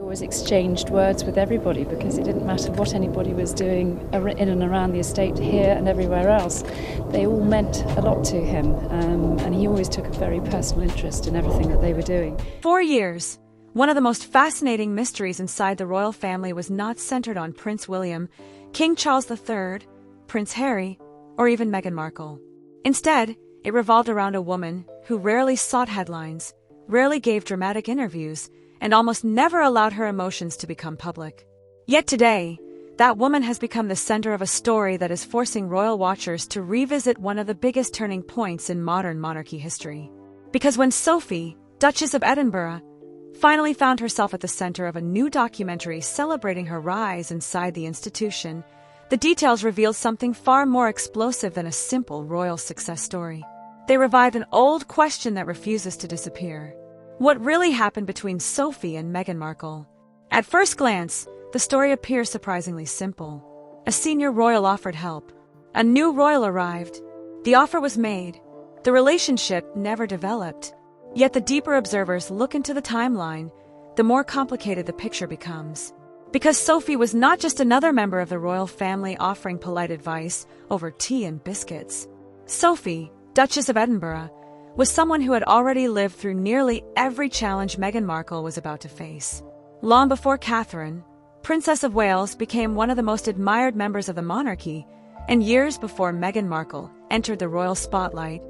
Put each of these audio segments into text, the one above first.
He always exchanged words with everybody because it didn't matter what anybody was doing in and around the estate here and everywhere else. They all meant a lot to him, and he always took a very personal interest in everything that they were doing. 4 years. One of the most fascinating mysteries inside the royal family was not centered on Prince William, King Charles III, Prince Harry, or even Meghan Markle. Instead, it revolved around a woman who rarely sought headlines, rarely gave dramatic interviews, and almost never allowed her emotions to become public. Yet today, that woman has become the center of a story that is forcing royal watchers to revisit one of the biggest turning points in modern monarchy history. Because when Sophie, Duchess of Edinburgh, finally found herself at the center of a new documentary celebrating her rise inside the institution, the details revealed something far more explosive than a simple royal success story. They revived an old question that refuses to disappear. What really happened between Sophie and Meghan Markle? At first glance, the story appears surprisingly simple. A senior royal offered help. A new royal arrived. The offer was made. The relationship never developed. Yet the deeper observers look into the timeline, the more complicated the picture becomes. Because Sophie was not just another member of the royal family offering polite advice over tea and biscuits. Sophie, Duchess of Edinburgh, was someone who had already lived through nearly every challenge Meghan Markle was about to face. Long before Catherine, Princess of Wales, became one of the most admired members of the monarchy, and years before Meghan Markle entered the royal spotlight,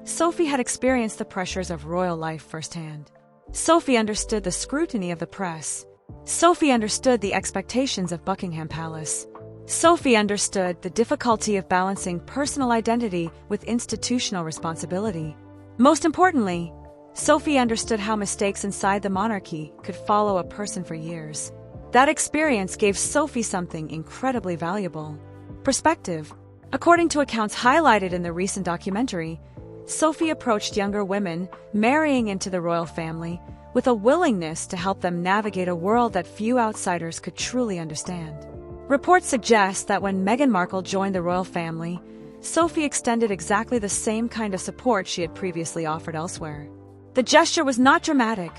Sophie had experienced the pressures of royal life firsthand. Sophie understood the scrutiny of the press. Sophie understood the expectations of Buckingham Palace. Sophie understood the difficulty of balancing personal identity with institutional responsibility. Most importantly, Sophie understood how mistakes inside the monarchy could follow a person for years. That experience gave Sophie something incredibly valuable: perspective. According to accounts highlighted in the recent documentary, Sophie approached younger women marrying into the royal family with a willingness to help them navigate a world that few outsiders could truly understand. Reports suggest that when Meghan Markle joined the royal family, Sophie extended exactly the same kind of support she had previously offered elsewhere. The gesture was not dramatic,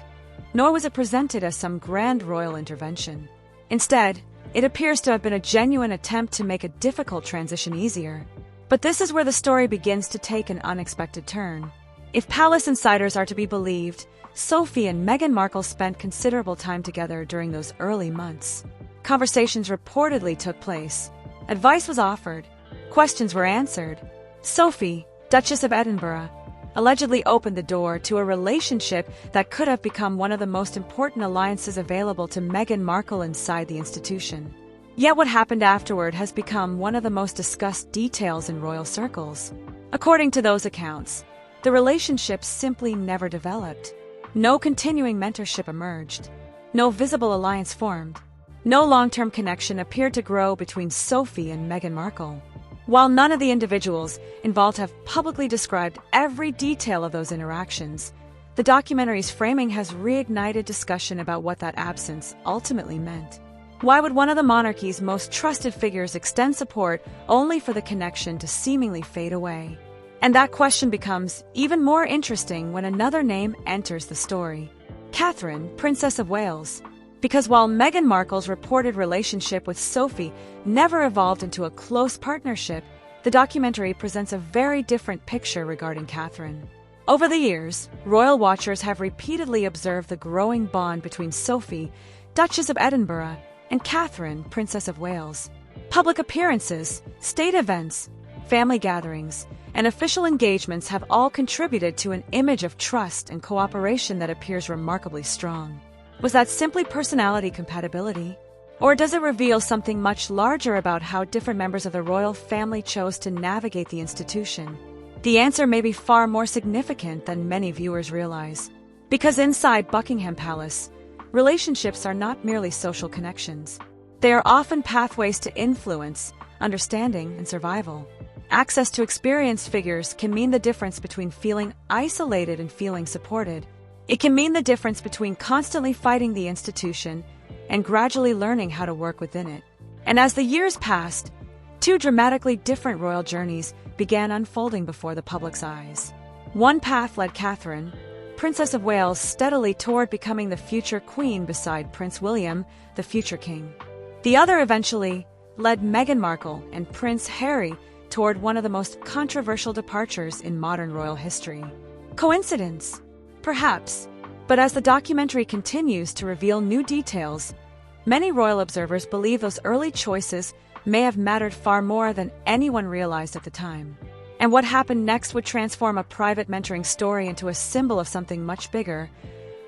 nor was it presented as some grand royal intervention. Instead, it appears to have been a genuine attempt to make a difficult transition easier. But this is where the story begins to take an unexpected turn. If palace insiders are to be believed, Sophie and Meghan Markle spent considerable time together during those early months. Conversations reportedly took place. Advice was offered. Questions were answered. Sophie, Duchess of Edinburgh, allegedly opened the door to a relationship that could have become one of the most important alliances available to Meghan Markle inside the institution. Yet what happened afterward has become one of the most discussed details in royal circles. According to those accounts, the relationship simply never developed. No continuing mentorship emerged. No visible alliance formed. No long-term connection appeared to grow between Sophie and Meghan Markle. While none of the individuals involved have publicly described every detail of those interactions, the documentary's framing has reignited discussion about what that absence ultimately meant. Why would one of the monarchy's most trusted figures extend support only for the connection to seemingly fade away? And that question becomes even more interesting when another name enters the story: Catherine, Princess of Wales. Because while Meghan Markle's reported relationship with Sophie never evolved into a close partnership, the documentary presents a very different picture regarding Catherine. Over the years, royal watchers have repeatedly observed the growing bond between Sophie, Duchess of Edinburgh, and Catherine, Princess of Wales. Public appearances, state events, family gatherings, and official engagements have all contributed to an image of trust and cooperation that appears remarkably strong. Was that simply personality compatibility? Or does it reveal something much larger about how different members of the royal family chose to navigate the institution? The answer may be far more significant than many viewers realize. Because inside Buckingham Palace, relationships are not merely social connections. They are often pathways to influence, understanding, and survival. Access to experienced figures can mean the difference between feeling isolated and feeling supported. It can mean the difference between constantly fighting the institution and gradually learning how to work within it. And as the years passed, two dramatically different royal journeys began unfolding before the public's eyes. One path led Catherine, Princess of Wales steadily toward becoming the future queen beside Prince William, the future king. The other eventually led Meghan Markle and Prince Harry toward one of the most controversial departures in modern royal history. Coincidence? Perhaps. But as the documentary continues to reveal new details, many royal observers believe those early choices may have mattered far more than anyone realized at the time. And what happened next would transform a private mentoring story into a symbol of something much bigger,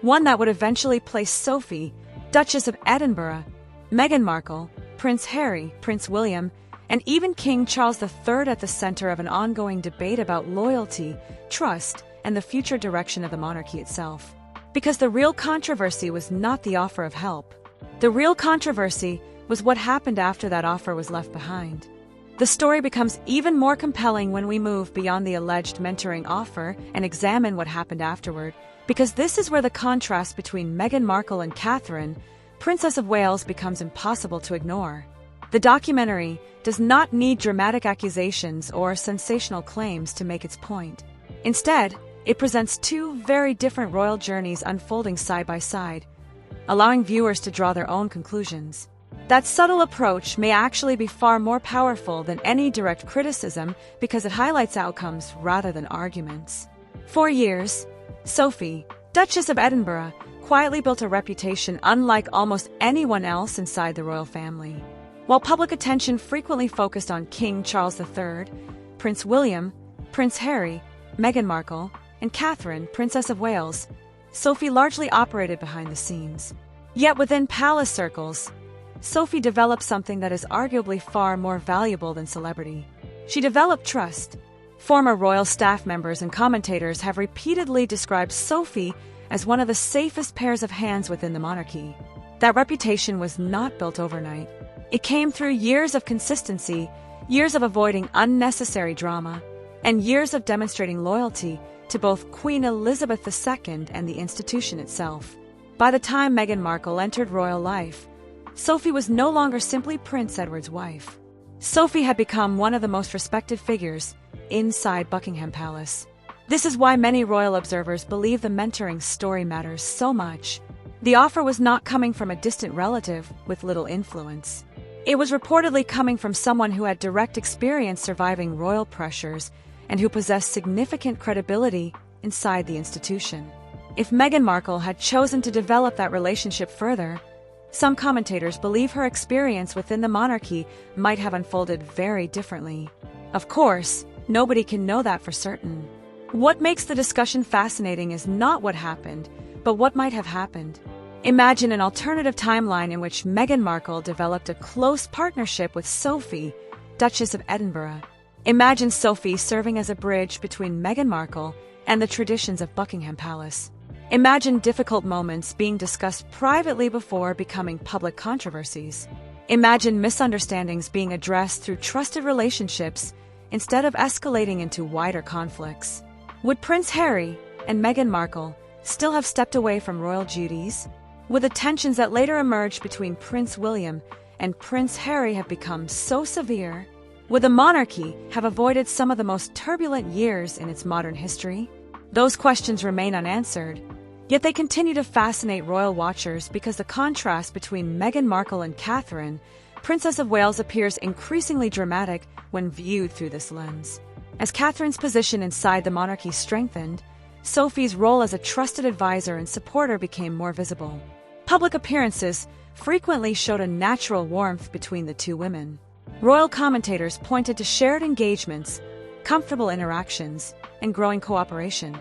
one that would eventually place Sophie, Duchess of Edinburgh, Meghan Markle, Prince Harry, Prince William, and even King Charles III at the center of an ongoing debate about loyalty, trust, and the future direction of the monarchy itself. Because the real controversy was not the offer of help. The real controversy was what happened after that offer was left behind. The story becomes even more compelling when we move beyond the alleged mentoring offer and examine what happened afterward, because this is where the contrast between Meghan Markle and Catherine, Princess of Wales, becomes impossible to ignore. The documentary does not need dramatic accusations or sensational claims to make its point. Instead, it presents two very different royal journeys unfolding side by side, allowing viewers to draw their own conclusions. That subtle approach may actually be far more powerful than any direct criticism because it highlights outcomes rather than arguments. For years, Sophie, Duchess of Edinburgh, quietly built a reputation unlike almost anyone else inside the royal family. While public attention frequently focused on King Charles III, Prince William, Prince Harry, Meghan Markle, and Catherine, Princess of Wales, Sophie largely operated behind the scenes. Yet within palace circles, Sophie developed something that is arguably far more valuable than celebrity. She developed trust. Former royal staff members and commentators have repeatedly described Sophie as one of the safest pairs of hands within the monarchy. That reputation was not built overnight. It came through years of consistency, years of avoiding unnecessary drama, and years of demonstrating loyalty to both Queen Elizabeth II and the institution itself. By the time Meghan Markle entered royal life, Sophie was no longer simply Prince Edward's wife. Sophie had become one of the most respected figures inside Buckingham Palace. This is why many royal observers believe the mentoring story matters so much. The offer was not coming from a distant relative with little influence. It was reportedly coming from someone who had direct experience surviving royal pressures and who possessed significant credibility inside the institution. If Meghan Markle had chosen to develop that relationship further, some commentators believe her experience within the monarchy might have unfolded very differently. Of course, nobody can know that for certain. What makes the discussion fascinating is not what happened, but what might have happened. Imagine an alternative timeline in which Meghan Markle developed a close partnership with Sophie, Duchess of Edinburgh. Imagine Sophie serving as a bridge between Meghan Markle and the traditions of Buckingham Palace. Imagine difficult moments being discussed privately before becoming public controversies. Imagine misunderstandings being addressed through trusted relationships instead of escalating into wider conflicts. Would Prince Harry and Meghan Markle still have stepped away from royal duties? Would the tensions that later emerged between Prince William and Prince Harry have become so severe? Would the monarchy have avoided some of the most turbulent years in its modern history? Those questions remain unanswered, yet they continue to fascinate royal watchers because the contrast between Meghan Markle and Catherine, Princess of Wales, appears increasingly dramatic when viewed through this lens. As Catherine's position inside the monarchy strengthened, Sophie's role as a trusted advisor and supporter became more visible. Public appearances frequently showed a natural warmth between the two women. Royal commentators pointed to shared engagements, comfortable interactions, and growing cooperation.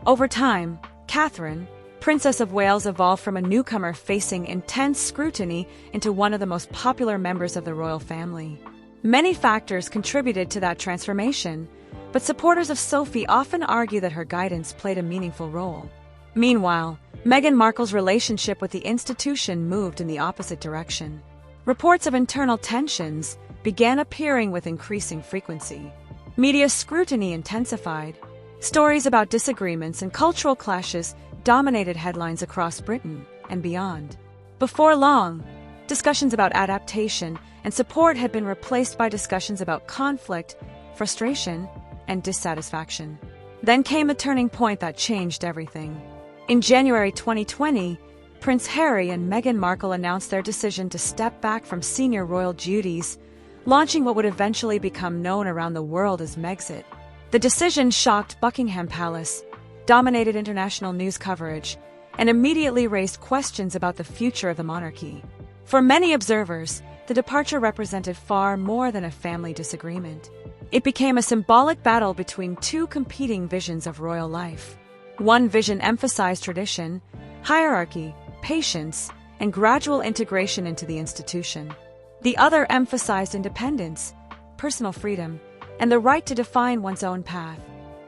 Over time, Catherine, Princess of Wales, evolved from a newcomer facing intense scrutiny into one of the most popular members of the royal family. Many factors contributed to that transformation, but supporters of Sophie often argue that her guidance played a meaningful role. Meanwhile, Meghan Markle's relationship with the institution moved in the opposite direction. Reports of internal tensions began appearing with increasing frequency. Media scrutiny intensified. Stories about disagreements and cultural clashes dominated headlines across Britain and beyond. Before long, discussions about adaptation and support had been replaced by discussions about conflict, frustration, and dissatisfaction. Then came the turning point that changed everything. In January 2020, Prince Harry and Meghan Markle announced their decision to step back from senior royal duties, launching what would eventually become known around the world as Megxit. The decision shocked Buckingham Palace, dominated international news coverage, and immediately raised questions about the future of the monarchy. For many observers, the departure represented far more than a family disagreement. It became a symbolic battle between two competing visions of royal life. One vision emphasized tradition, hierarchy, patience, and gradual integration into the institution. The other emphasized independence, personal freedom, and the right to define one's own path.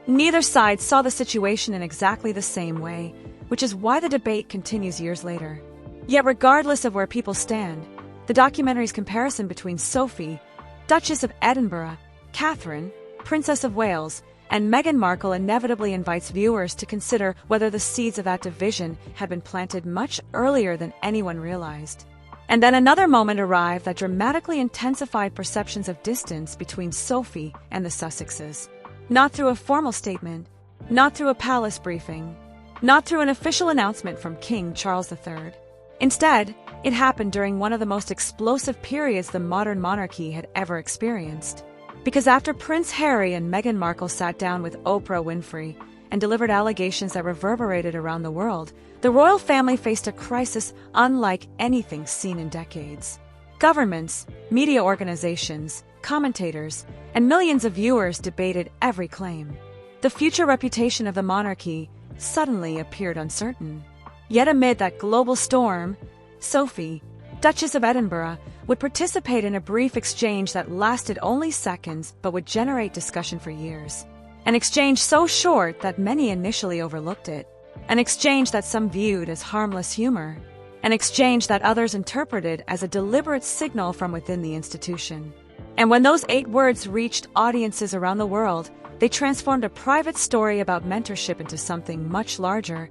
Neither side saw the situation in exactly the same way, which is why the debate continues years later. Yet regardless of where people stand, the documentary's comparison between Sophie, Duchess of Edinburgh, Catherine, Princess of Wales, and Meghan Markle inevitably invites viewers to consider whether the seeds of that division had been planted much earlier than anyone realized. And then another moment arrived that dramatically intensified perceptions of distance between Sophie and the Sussexes. Not through a formal statement, not through a palace briefing, not through an official announcement from King Charles III. Instead, it happened during one of the most explosive periods the modern monarchy had ever experienced. Because after Prince Harry and Meghan Markle sat down with Oprah Winfrey and delivered allegations that reverberated around the world, the royal family faced a crisis unlike anything seen in decades. Governments, media organizations, commentators, and millions of viewers debated every claim. The future reputation of the monarchy suddenly appeared uncertain. Yet amid that global storm, Sophie, Duchess of Edinburgh, would participate in a brief exchange that lasted only seconds but would generate discussion for years. An exchange so short that many initially overlooked it. An exchange that some viewed as harmless humor. An exchange that others interpreted as a deliberate signal from within the institution. And when those 8 words reached audiences around the world, they transformed a private story about mentorship into something much larger,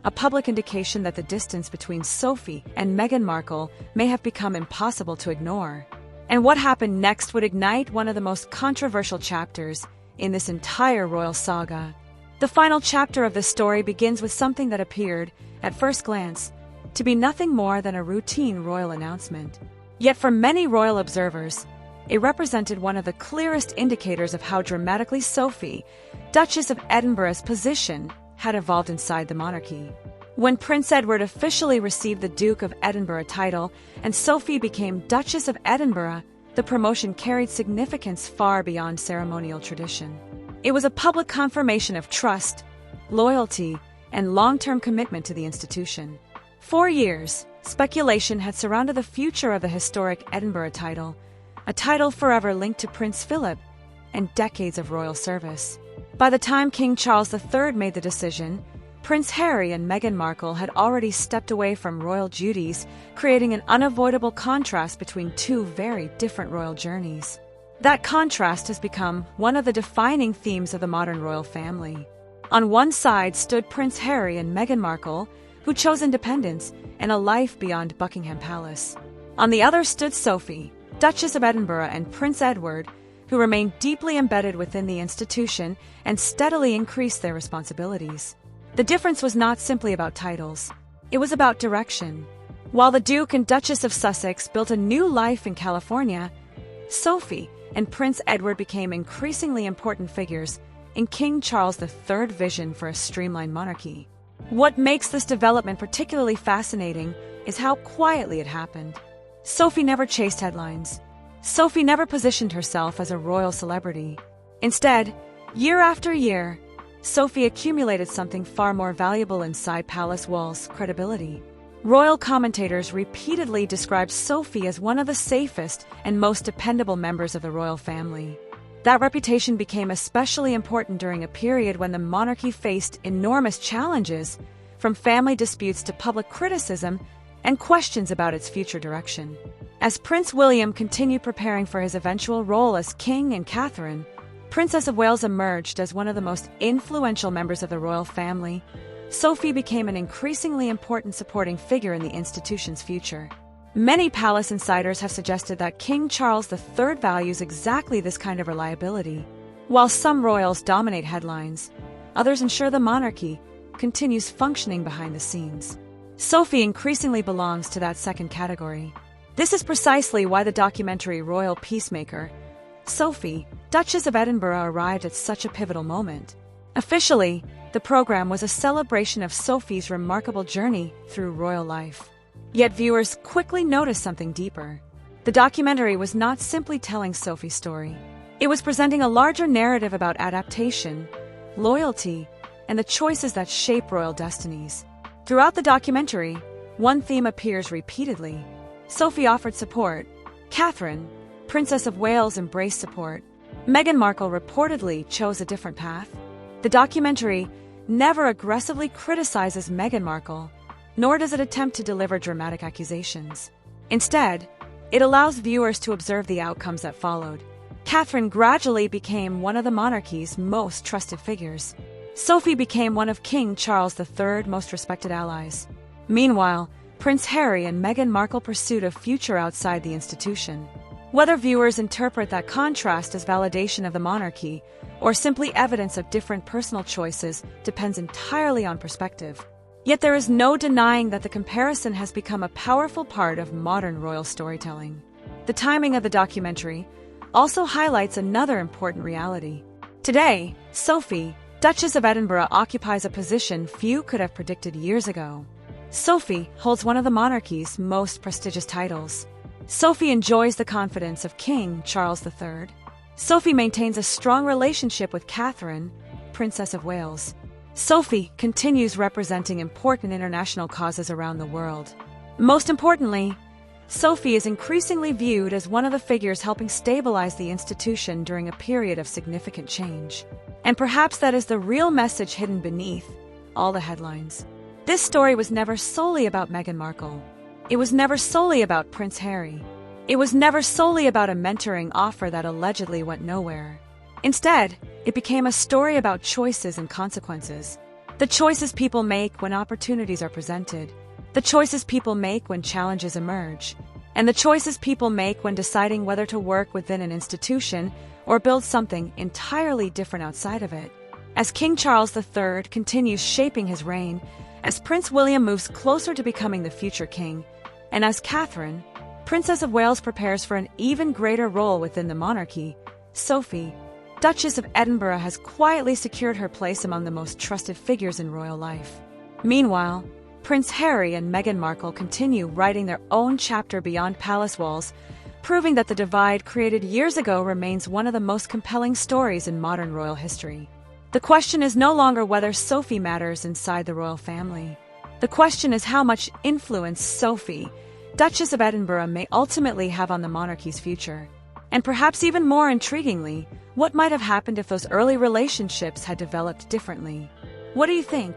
a public indication that the distance between Sophie and Meghan Markle may have become impossible to ignore. And what happened next would ignite one of the most controversial chapters in this entire royal saga. The final chapter of the story begins with something that appeared, at first glance, to be nothing more than a routine royal announcement. Yet for many royal observers, it represented one of the clearest indicators of how dramatically Sophie, Duchess of Edinburgh's position, had evolved inside the monarchy. When Prince Edward officially received the Duke of Edinburgh title and Sophie became Duchess of Edinburgh, the promotion carried significance far beyond ceremonial tradition. It was a public confirmation of trust, loyalty, and long-term commitment to the institution. For years, speculation had surrounded the future of the historic Edinburgh title, a title forever linked to Prince Philip and decades of royal service. By the time King Charles III made the decision, Prince Harry and Meghan Markle had already stepped away from royal duties, creating an unavoidable contrast between two very different royal journeys. That contrast has become one of the defining themes of the modern royal family. On one side stood Prince Harry and Meghan Markle, who chose independence and a life beyond Buckingham Palace. On the other stood Sophie, Duchess of Edinburgh, and Prince Edward, who remained deeply embedded within the institution and steadily increased their responsibilities. The difference was not simply about titles. It was about direction. While the Duke and Duchess of Sussex built a new life in California, Sophie and Prince Edward became increasingly important figures in King Charles III's vision for a streamlined monarchy. What makes this development particularly fascinating is how quietly it happened. Sophie never chased headlines. Sophie never positioned herself as a royal celebrity. Instead, year after year, Sophie accumulated something far more valuable inside palace walls: credibility. Royal commentators repeatedly described Sophie as one of the safest and most dependable members of the royal family. That reputation became especially important during a period when the monarchy faced enormous challenges, from family disputes to public criticism and questions about its future direction. As Prince William continued preparing for his eventual role as King and Catherine, Princess of Wales emerged as one of the most influential members of the royal family. Sophie became an increasingly important supporting figure in the institution's future. Many palace insiders have suggested that King Charles III values exactly this kind of reliability. While some royals dominate headlines, others ensure the monarchy, continues functioning behind the scenes. Sophie increasingly belongs to that second category. This is precisely why the documentary Royal Peacemaker, Sophie, Duchess of Edinburgh, arrived at such a pivotal moment. Officially, the program was a celebration of Sophie's remarkable journey through royal life. Yet viewers quickly noticed something deeper. The documentary was not simply telling Sophie's story. It was presenting a larger narrative about adaptation, loyalty, and the choices that shape royal destinies. Throughout the documentary, one theme appears repeatedly. Sophie offered support. Catherine, Princess of Wales, embraced support. Meghan Markle reportedly chose a different path. The documentary never aggressively criticizes Meghan Markle, nor does it attempt to deliver dramatic accusations. Instead, it allows viewers to observe the outcomes that followed. Catherine gradually became one of the monarchy's most trusted figures. Sophie became one of King Charles III's most respected allies. Meanwhile, Prince Harry and Meghan Markle pursued a future outside the institution. Whether viewers interpret that contrast as validation of the monarchy or simply evidence of different personal choices depends entirely on perspective. Yet there is no denying that the comparison has become a powerful part of modern royal storytelling. The timing of the documentary also highlights another important reality. Today, Sophie, Duchess of Edinburgh, occupies a position few could have predicted years ago. Sophie holds one of the monarchy's most prestigious titles. Sophie enjoys the confidence of King Charles III. Sophie maintains a strong relationship with Catherine, Princess of Wales. Sophie continues representing important international causes around the world. Most importantly, Sophie is increasingly viewed as one of the figures helping stabilize the institution during a period of significant change. And perhaps that is the real message hidden beneath all the headlines. This story was never solely about Meghan Markle. It was never solely about Prince Harry. It was never solely about a mentoring offer that allegedly went nowhere. Instead, it became a story about choices and consequences. The choices people make when opportunities are presented. The choices people make when challenges emerge. And the choices people make when deciding whether to work within an institution or build something entirely different outside of it. As King Charles III continues shaping his reign, as Prince William moves closer to becoming the future king, and as Catherine, Princess of Wales, prepares for an even greater role within the monarchy, Sophie, Duchess of Edinburgh, has quietly secured her place among the most trusted figures in royal life. Meanwhile, Prince Harry and Meghan Markle continue writing their own chapter beyond palace walls, proving that the divide created years ago remains one of the most compelling stories in modern royal history. The question is no longer whether Sophie matters inside the royal family. The question is how much influence Sophie, Duchess of Edinburgh, may ultimately have on the monarchy's future. And perhaps even more intriguingly, what might have happened if those early relationships had developed differently? What do you think?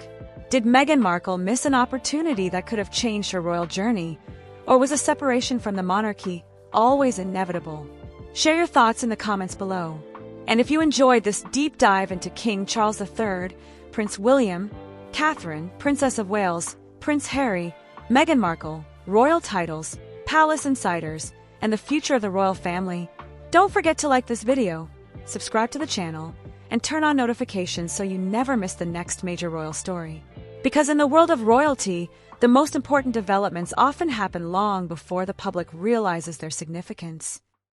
Did Meghan Markle miss an opportunity that could have changed her royal journey? Or was a separation from the monarchy always inevitable? Share your thoughts in the comments below. And if you enjoyed this deep dive into King Charles III, Prince William, Catherine, Princess of Wales, Prince Harry, Meghan Markle, royal titles, palace insiders, and the future of the royal family, don't forget to like this video, subscribe to the channel, and turn on notifications so you never miss the next major royal story. Because in the world of royalty, the most important developments often happen long before the public realizes their significance.